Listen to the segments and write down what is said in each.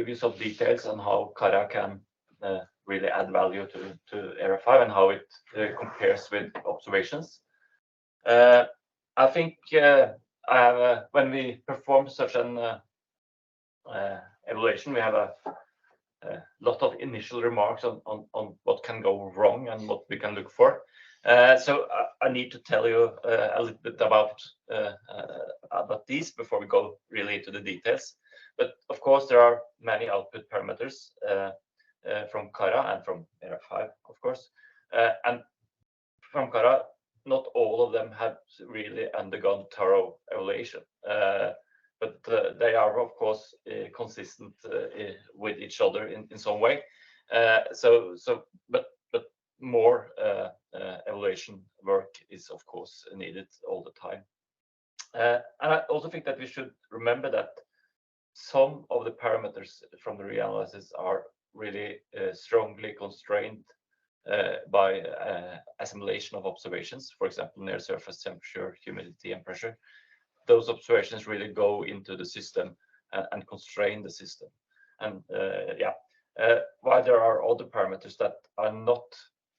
give you some details on how CARRA can really add value to ERA5 and how it compares with observations. I think when we perform such an evaluation, we have a lot of initial remarks on what can go wrong and what we can look for. So I need to tell you a little bit about these before we go really into the details. But of course, there are many output parameters from CARRA and from ERA5, of course. And from CARRA, not all of them have really undergone thorough evaluation. But they are, of course, consistent with each other in some way. But more evaluation work is, of course, needed all the time. And I also think that we should remember that some of the parameters from the reanalysis are really strongly constrained by assimilation of observations, for example, near surface temperature, humidity, and pressure. Those observations really go into the system and constrain the system. And while there are other parameters that are not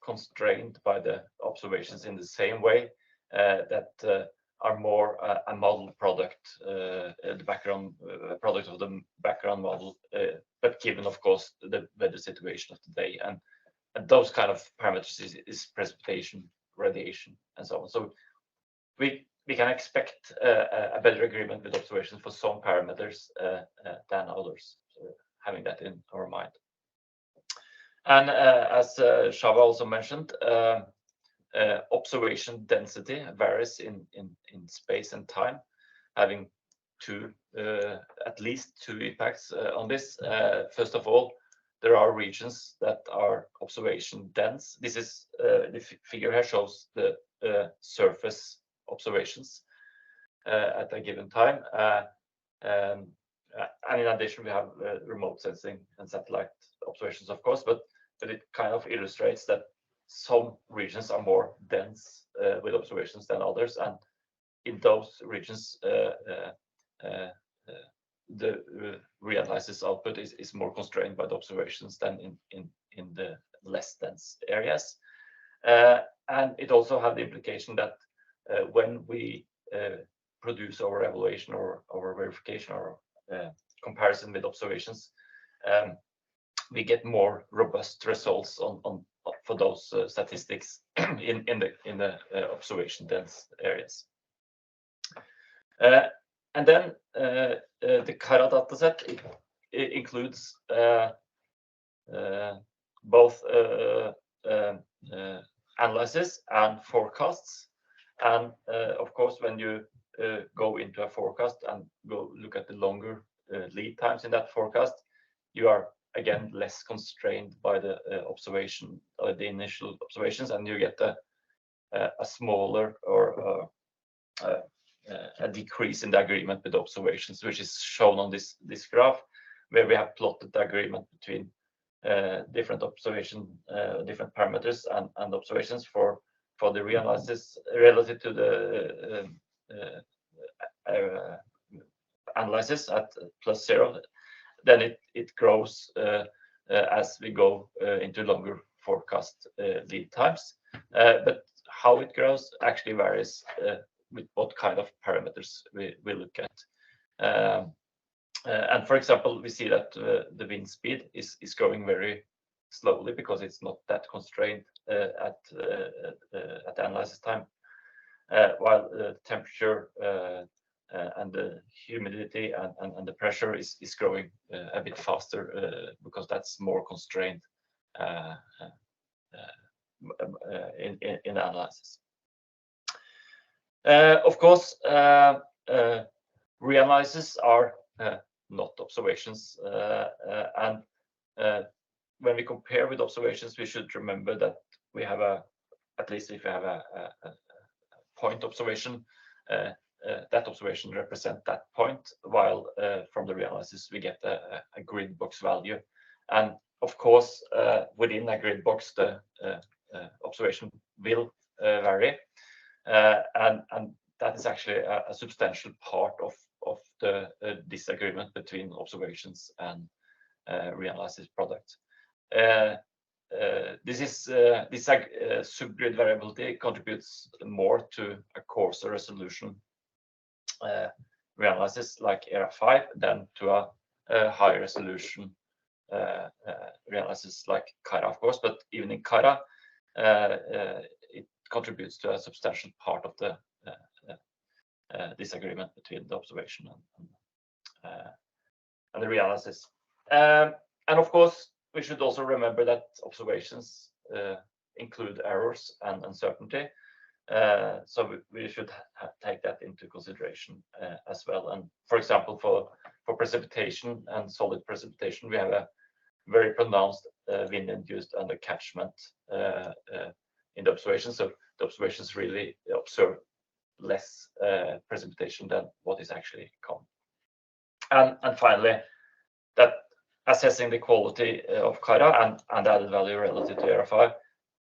constrained by the observations in the same way, that are more a model product, the background product of the background model, but given, of course, the weather situation of the day. And those kind of parameters is precipitation, radiation, and so on. So we can expect a better agreement with observations for some parameters than others, so having that in our mind. And as Shava also mentioned, observation density varies in space and time, having at least two impacts on this. First of all, there are regions that are observation dense. This is the figure here shows the surface observations at a given time. And in addition, we have remote sensing and satellite observations, of course, but it kind of illustrates that some regions are more dense with observations than others, and in those regions the reanalysis output is more constrained by the observations than in the less dense areas. And it also had the implication that when we produce our evaluation or our verification or comparison with observations, we get more robust results for those statistics in the observation dense areas. And then the CARRA dataset includes both analysis and forecasts. And of course, when you go into a forecast and go look at the longer lead times in that forecast, you are again less constrained by the observation or the initial observations, and you get a smaller or a decrease in the agreement with observations, which is shown on this graph, where we have plotted the agreement between different different parameters and observations for the reanalysis relative to the analysis at +0. Then it grows as we go into longer forecast lead times. But how it grows actually varies with what kind of parameters we look at. And for example, we see that the wind speed is growing very slowly because it's not that constrained at the analysis time, while the temperature and the humidity and the pressure is growing a bit faster because that's more constrained in analysis. Of course, reanalysis are not observations, and when we compare with observations, we should remember that we have at least if we have a point observation, that observation represents that point, while from the reanalysis we get a grid box value. And of course, within a grid box, the observation will vary, and that is actually a substantial part of the disagreement between observations and reanalysis product. This subgrid variability contributes more to a coarser resolution reanalysis like ERA5 than to a high resolution reanalysis like CARRA, of course. But even in CARRA, it contributes to a substantial part of the disagreement between the observation and the reanalysis. And of course, we should also remember that observations include errors and uncertainty. So we should take that into consideration as well. And for example, for precipitation and solid precipitation, we have a very pronounced wind-induced undercatchment in the observation. So the observations really observe less precipitation than what is actually common. And finally, that assessing the quality of CARRA and added value relative to ERA5,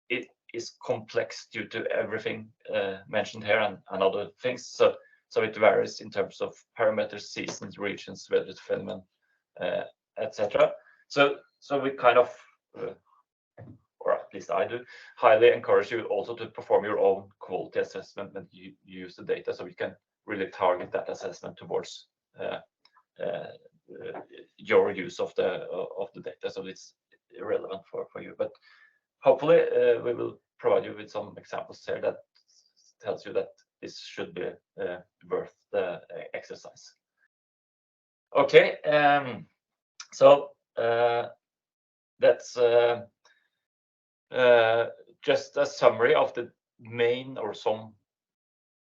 it is complex due to everything mentioned here and other things. So it varies in terms of parameters, seasons, regions, weather phenomenon, etc. So we kind of, or at least I do, highly encourage you also to perform your own quality assessment when you use the data, so you can really target that assessment towards your use of the data, so it's relevant for you. But hopefully we will provide you with some examples here that tells you that this should be worth the exercise. Okay, so that's just a summary of the main or some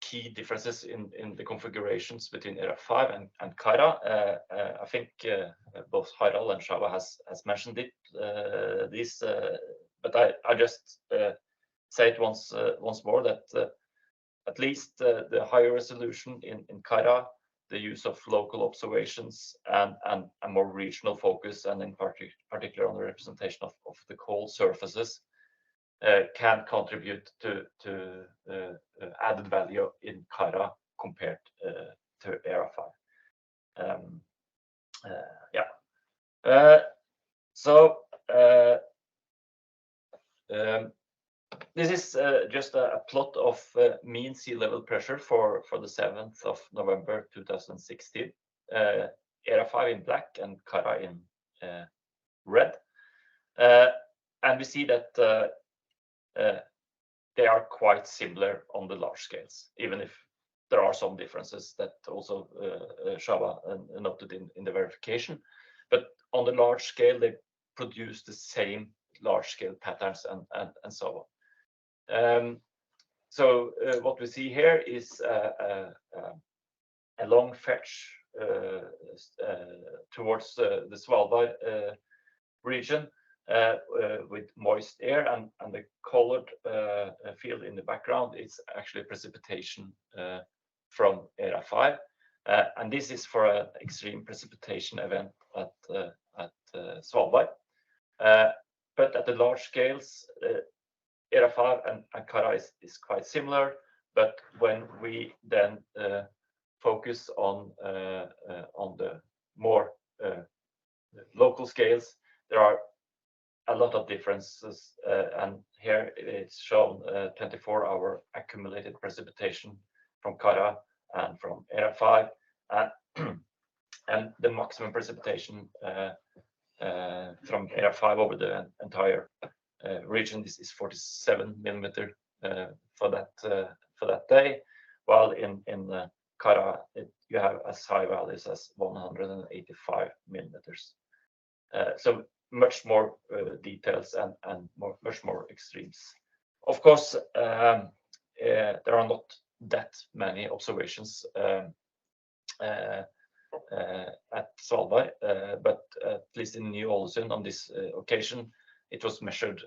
key differences in the configurations between ERA5 and CARRA. I think both Harald and Shava has mentioned it, but I just say it once more that at least the higher resolution in CARRA, the use of local observations and a more regional focus, and in particular on the representation of the cold surfaces, can contribute to added value in CARRA compared to ERA5. This is just a plot of mean sea level pressure for the 7th of November 2016. ERA5 in black and CARRA in red. And we see that they are quite similar on the large scales, even if there are some differences that also Shava noted in the verification. But on the large scale, they produce the same large scale patterns and so on. So what we see here is a long fetch towards the Svalbard region with moist air, and the colored field in the background is actually precipitation from ERA5, and this is for an extreme precipitation event at Svalbard. But at the large scales, ERA5 and CARRA is quite similar, but when we then focus on the more local scales, there are a lot of differences, and here it's shown 24-hour accumulated precipitation from CARRA and from ERA5, and the maximum precipitation from ERA5 over the entire region is 47 millimeter for that day, while in CARRA you have as high values as 185 millimeters. So much more details and much more extremes. Of course, there are not that many observations at Svalbard, but at least in Ny-Ålesund on this occasion, it was measured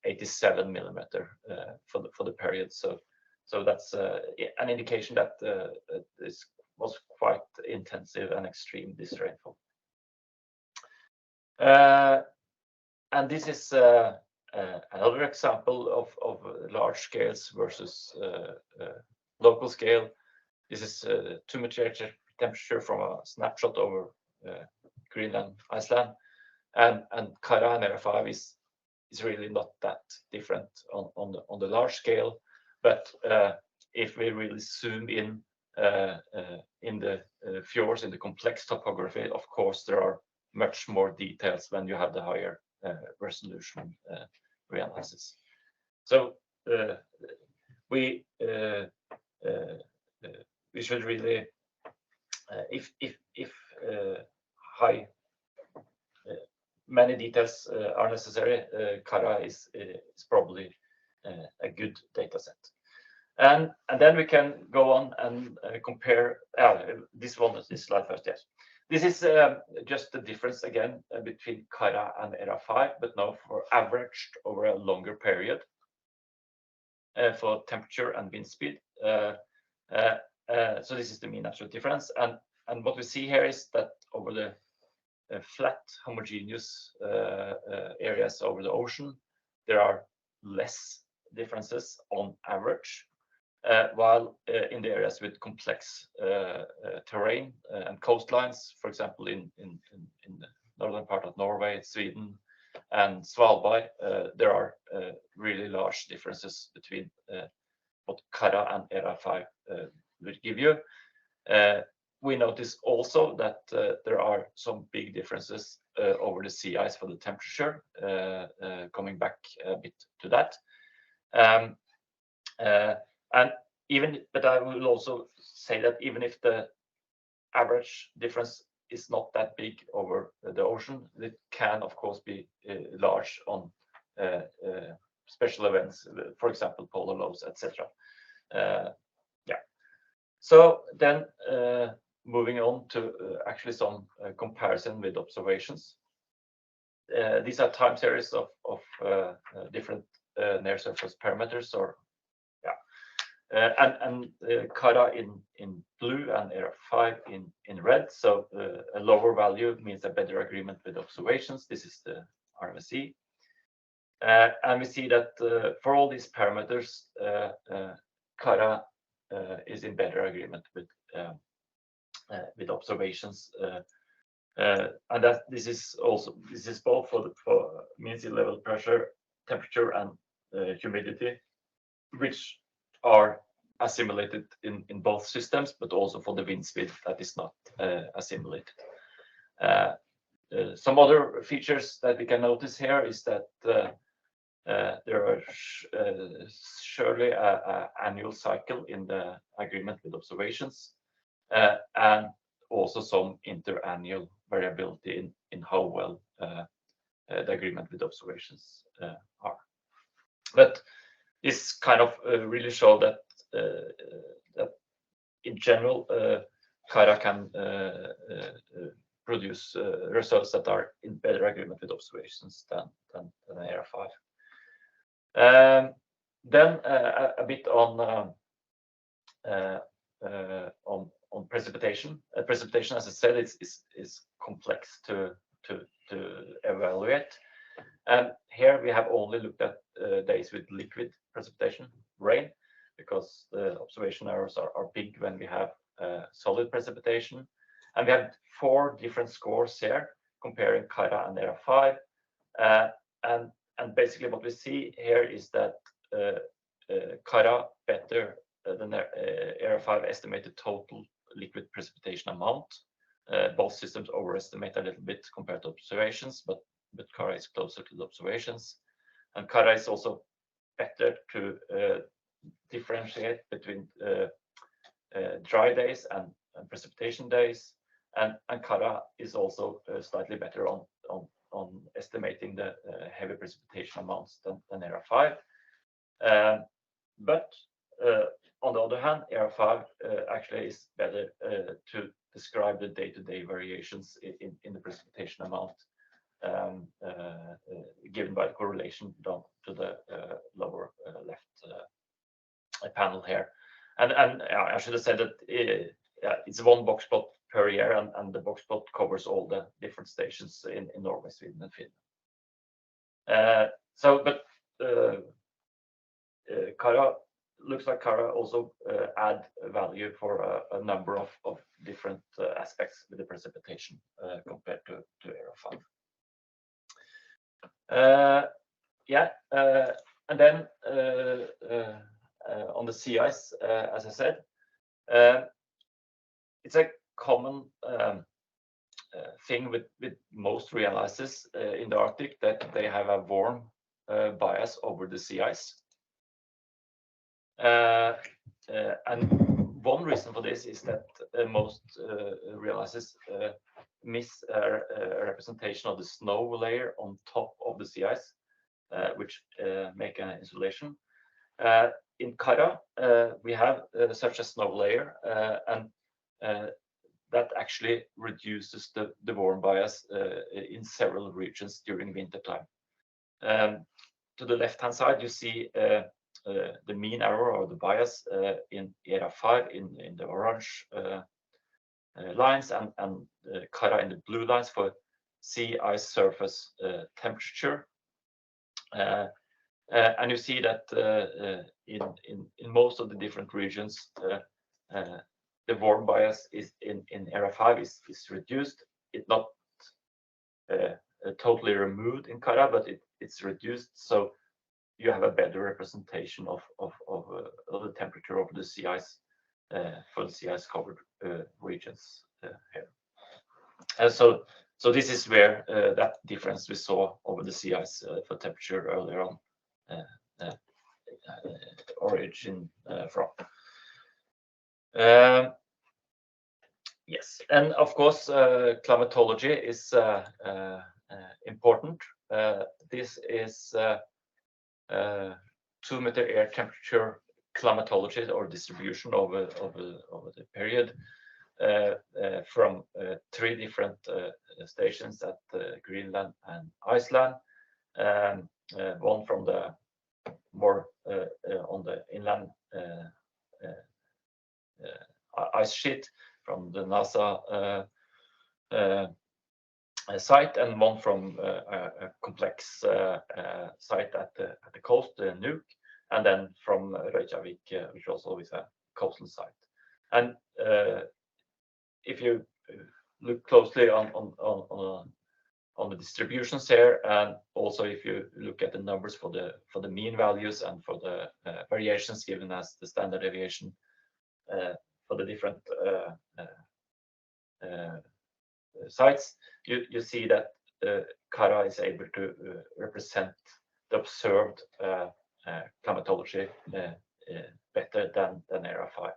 87 millimeter for the period. So that's an indication that this was quite intensive and extreme, this rainfall. And this is another example of large scales versus local scale. This is temperature from a snapshot over Greenland, Iceland. and CARRA and ERA5 is really not that different on the large scale. But if we really zoom in the fjords, in the complex topography, of course there are much more details when you have the higher resolution reanalysis. So we should really, if many details are necessary, CARRA is probably a good data set. And then we can go on and compare this slide first. Yes, this is just the difference again between CARRA and ERA5, but now for averaged over a longer period for temperature and wind speed. So this is the mean absolute difference, and what we see here is that over the flat homogeneous areas over the ocean, there are less differences on average, while in the areas with complex terrain and coastlines, for example in the northern part of Norway, Sweden, and Svalbard, there are really large differences between what CARRA and ERA5 would give you. We notice also that there are some big differences over the sea ice for the temperature, coming back a bit to that. But I will also say that even if the average difference is not that big over the ocean, it can of course be large on special events, for example polar lows, etc. So then moving on to actually some comparison with observations. These are time series of different near surface parameters, and CARRA in blue and ERA5 in red. So a lower value means a better agreement with observations. This is the RMSE, and we see that for all these parameters, CARRA is in better agreement with observations, and that this is both for mean sea level pressure, temperature, and humidity, which are assimilated in both systems, but also for the wind speed that is not assimilated. Some other features that we can notice here is that there are surely an annual cycle in the agreement with observations, and also some interannual variability in how well the agreement with observations are. But this kind of really show that in general CARRA can produce results that are in better agreement with observations than ERA5. Then a bit on precipitation. Precipitation, as I said, is complex to evaluate, and here we have only looked at days with liquid precipitation, rain, because the observation errors are big when we have solid precipitation. And we have 4 different scores here comparing CARRA and ERA5, and basically what we see here is that CARRA better than ERA5 estimated total liquid precipitation amount. Both systems overestimate a little bit compared to observations, but CARRA is closer to the observations, and CARRA is also better to differentiate between dry days and precipitation days, and CARRA is also slightly better on estimating the heavy precipitation amounts than ERA5. But on the other hand, ERA5 actually is better to describe the day-to-day variations in the precipitation amount, given by the correlation down to the lower left panel here. And I should have said that it's 1 box plot per year, and the box plot covers all the different stations in Norway, Sweden, and Finland. CARRA looks like CARRA also add value for a number of different aspects with the precipitation compared to ERA5. Yeah, and then on the CIs, as I said, it's a common thing with most realizers in the Arctic that they have a warm bias over the CIs. And one reason for this is that most realizers miss a representation of the snow layer on top of the CIs, which make an insulation. In CARRA, we have such a snow layer, and that actually reduces the warm bias in several regions during winter time. To the left-hand side, you see the mean error or the bias in ERA5 in the orange lines, and CARRA in the blue lines for sea ice surface temperature. And you see that in most of the different regions, the warm bias is in ERA5 is reduced. It's not totally removed in CARRA, but it's reduced, so you have a better representation of the temperature of the sea ice for the sea ice covered regions here. And so this is where that difference we saw over the sea ice for temperature earlier on origin from. Yes, and of course climatology is important. This is 2-meter air temperature climatology or distribution over the period from 3 different stations at Greenland and Iceland. One from the more on the inland ice sheet from the NASA site, and one from a complex site at the coast, Nuuk, and then from Reykjavik, which also is a coastal site. And if you look closely on the distributions here, and also if you look at the numbers for the mean values and for the variations given as the standard deviation for the different sites, you see that CARRA is able to represent the observed climatology better than ERA5.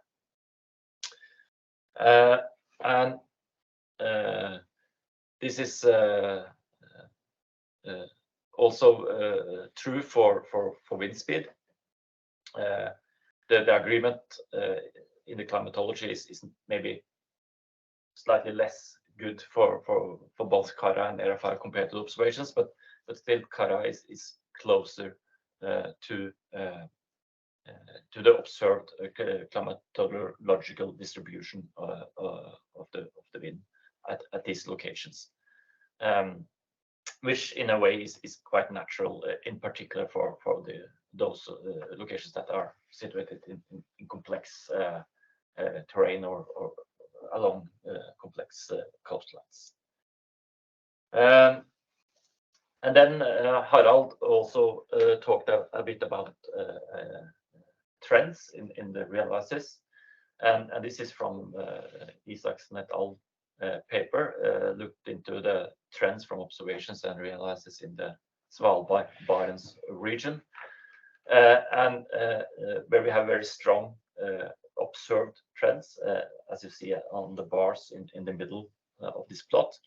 And this is also true for wind speed. The agreement in the climatology is maybe slightly less good for both CARRA and ERA5 compared to observations, but still CARRA is closer to the observed climatological distribution of the wind at these locations, which in a way is quite natural, in particular for those locations that are situated in complex terrain or along complex coastlines. And then Harald also talked a bit about trends in the realizers, and this is from Isaksen et al. Paper, looked into the trends from observations and realizers in the Svalbard Barents region, and where we have very strong observed trends, as you see on the bars in the middle of this plot.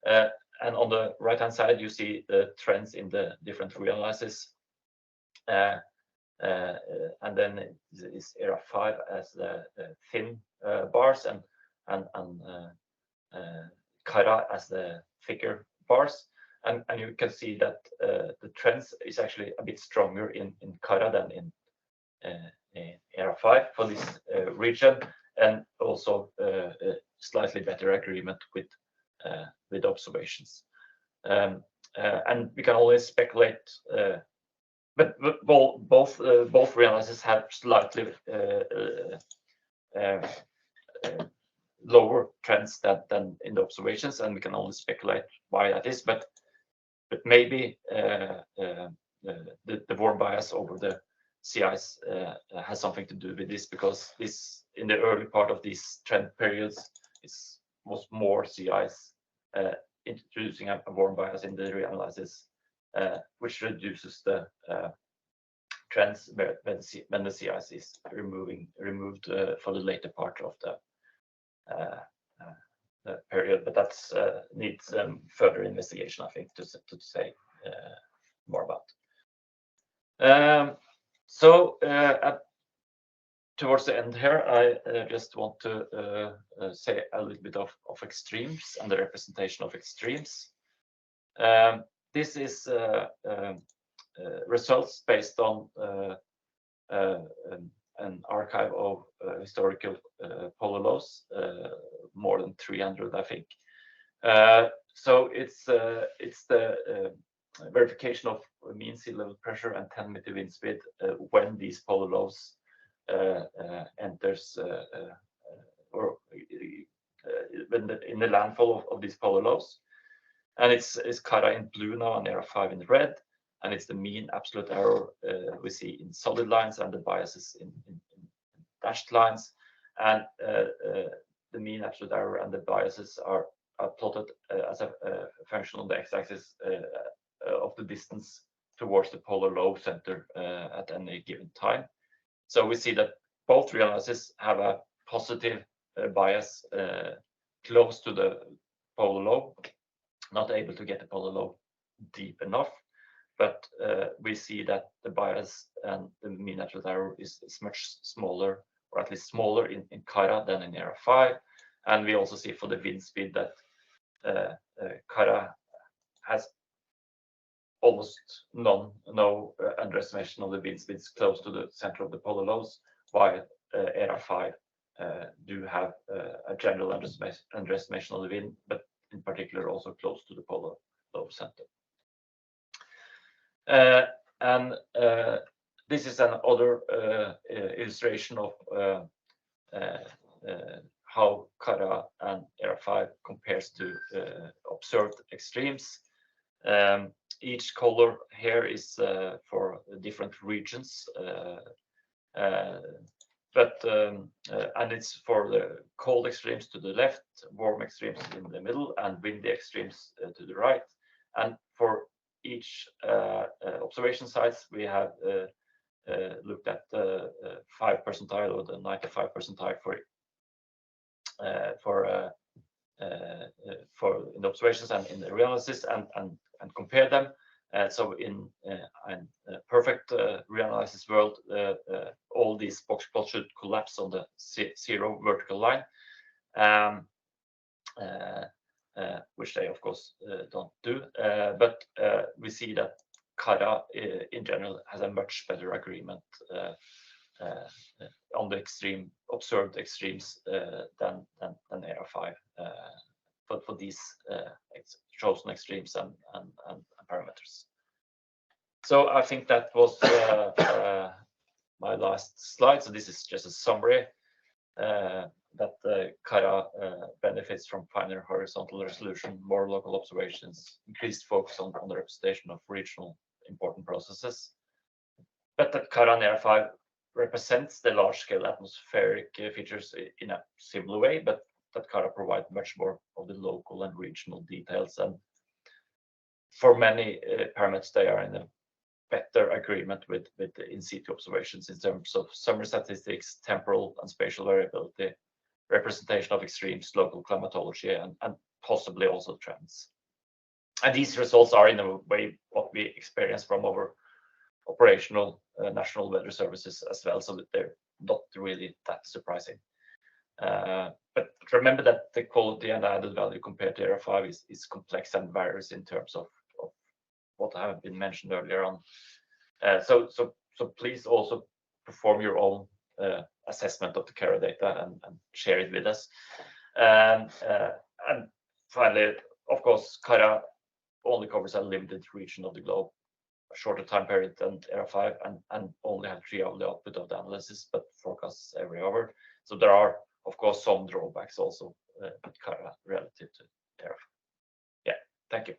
And on the right-hand side, you see the trends in the different realizers. And then it is ERA5 as the thin bars, and CARRA as the thicker bars. And you can see that the trends is actually a bit stronger in CARRA than in ERA5 for this region, and also slightly better agreement with observations. And we can always speculate, but both realizers have slightly lower trends than in the observations, and we can only speculate why that is. But maybe the warm bias over the CIs has something to do with this, because this, in the early part of these trend periods, was more CIs introducing a warm bias in the reanalysis, which reduces the trends when the CIs is removed for the later part of the period. But that's needs further investigation, I think, to say more about. So towards the end here, I just want to say a little bit of extremes and the representation of extremes. This is results based on an archive of historical polar laws, more than 300, I think. So it's the verification of mean sea level pressure and 10-meter wind speed when these polar laws enters or when in the landfall of these polar laws. And it's CARRA in blue now and ERA5 in red, and it's the mean absolute error we see in solid lines and the biases in dashed lines. And the mean absolute error and the biases are plotted as a function on the x-axis of the distance towards the polar low center at any given time. So we see that both reanalyses have a positive bias close to the polar low, not able to get the polar low deep enough, but we see that the bias and the mean absolute error is much smaller, or at least smaller in CARRA than in ERA5. And we also see for the wind speed that CARRA has almost no underestimation of the wind speeds close to the center of the polar lows, while ERA5 do have a general underestimation of the wind, but in particular also close to the polar low center. And this is another illustration of how CARRA and ERA5 compares to observed extremes. Each color here is for different regions, and it's for the cold extremes to the left, warm extremes in the middle, and windy extremes to the right. And for each observation sites, we have looked at the 5 percentile or the 95 percentile for in the observations and in the reanalysis, and compare them. So in a perfect reanalysis world, all these box plots should collapse on the zero vertical line, which they of course don't do. But we see that CARRA in general has a much better agreement on the observed extremes than ERA5 for these chosen extremes and parameters. So I think that was my last slide. So this is just a summary that CARRA benefits from finer horizontal resolution, more local observations, increased focus on the representation of regional important processes, but that CARRA and ERA5 represents the large-scale atmospheric features in a similar way, but that CARRA provides much more of the local and regional details. And for many parameters, they are in a better agreement with the in situ observations in terms of summary statistics, temporal and spatial variability, representation of extremes, local climatology, and possibly also trends. And these results are in a way what we experience from our operational national weather services as well, so that they're not really that surprising. But remember that the quality and added value compared to ERA5 is complex and varies in terms of what have been mentioned earlier on. So please also perform your own assessment of the CARRA data and share it with us. And finally, of course, CARRA only covers a limited region of the globe, a shorter time period than ERA5, and only have 3 hours the output of the analysis, but forecasts every hour. So there are, of course, some drawbacks also with CARRA relative to ERA5. Yeah, thank you.